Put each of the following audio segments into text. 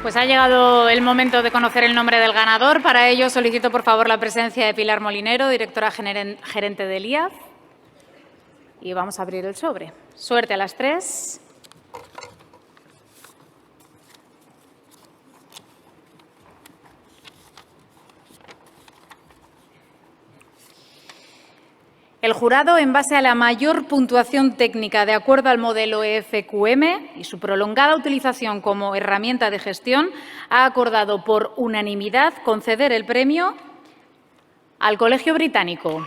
Pues ha llegado el momento de conocer el nombre del ganador. Para ello solicito por favor la presencia de Pilar Molinero, directora gerente del IAF. Y vamos a abrir el sobre. Suerte a las 3. El jurado, en base a la mayor puntuación técnica de acuerdo al modelo EFQM y su prolongada utilización como herramienta de gestión, ha acordado por unanimidad conceder el premio al Colegio Británico.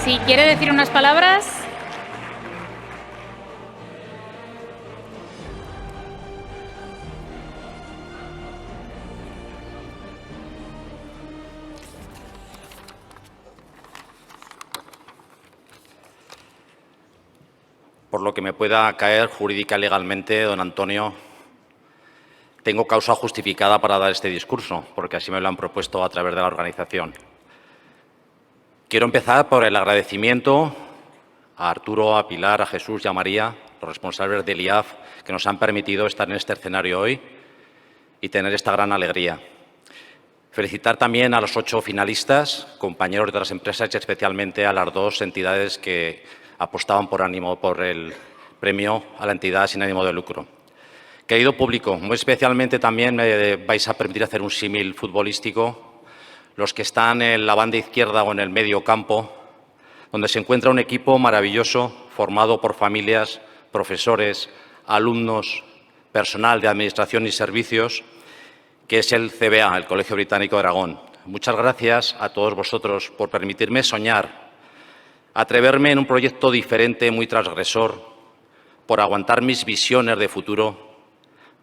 Si quiere decir unas palabras. Por lo que me pueda caer jurídica y legalmente, don Antonio, tengo causa justificada para dar este discurso, porque así me lo han propuesto a través de la organización. Quiero empezar por el agradecimiento a Arturo, a Pilar, a Jesús y a María, los responsables del IAF, que nos han permitido estar en este escenario hoy y tener esta gran alegría. Felicitar también a los 8 finalistas, compañeros de otras empresas y especialmente a las 2 entidades que apostaban por el premio a la entidad sin ánimo de lucro. Querido público, muy especialmente también me vais a permitir hacer un símil futbolístico. Los que están en la banda izquierda o en el medio campo, donde se encuentra un equipo maravilloso formado por familias, profesores, alumnos, personal de Administración y Servicios, que es el CBA, el Colegio Británico de Aragón. Muchas gracias a todos vosotros por permitirme soñar, atreverme en un proyecto diferente, muy transgresor, por aguantar mis visiones de futuro,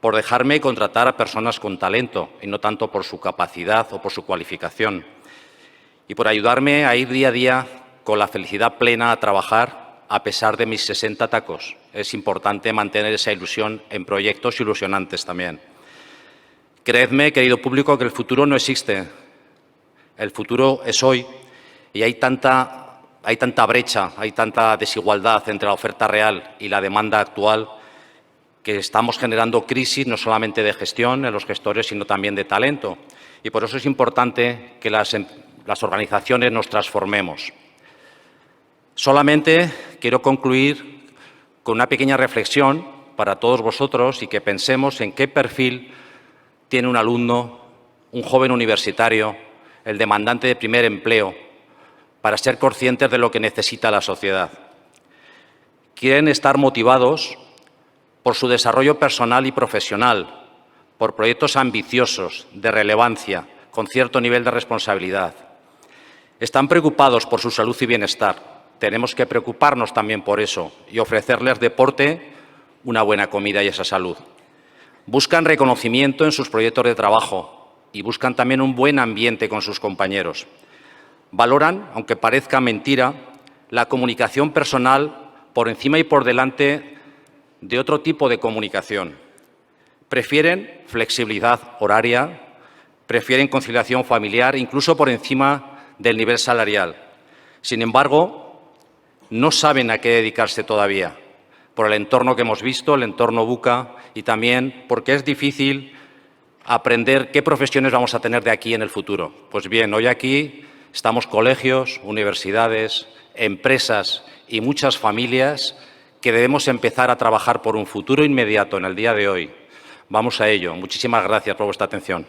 por dejarme contratar a personas con talento y no tanto por su capacidad o por su cualificación, y por ayudarme a ir día a día con la felicidad plena a trabajar a pesar de mis 60 tacos. Es importante mantener esa ilusión en proyectos ilusionantes también. Creedme, querido público, que el futuro no existe. El futuro es hoy y hay tanta brecha, hay tanta desigualdad entre la oferta real y la demanda actual que estamos generando crisis no solamente de gestión en los gestores, sino también de talento. Y por eso es importante que las organizaciones nos transformemos. Solamente quiero concluir con una pequeña reflexión para todos vosotros y que pensemos en qué perfil tiene un alumno, un joven universitario, el demandante de primer empleo, para ser conscientes de lo que necesita la sociedad. Quieren estar motivados por su desarrollo personal y profesional, por proyectos ambiciosos, de relevancia, con cierto nivel de responsabilidad. Están preocupados por su salud y bienestar. Tenemos que preocuparnos también por eso y ofrecerles deporte, una buena comida y esa salud. Buscan reconocimiento en sus proyectos de trabajo y buscan también un buen ambiente con sus compañeros. Valoran, aunque parezca mentira, la comunicación personal por encima y por delante de otro tipo de comunicación. Prefieren flexibilidad horaria, prefieren conciliación familiar, incluso por encima del nivel salarial. Sin embargo, no saben a qué dedicarse todavía, por el entorno que hemos visto, el entorno VUCA, y también porque es difícil aprender qué profesiones vamos a tener de aquí en el futuro. Pues bien, hoy aquí estamos colegios, universidades, empresas y muchas familias que debemos empezar a trabajar por un futuro inmediato en el día de hoy. Vamos a ello. Muchísimas gracias por vuestra atención.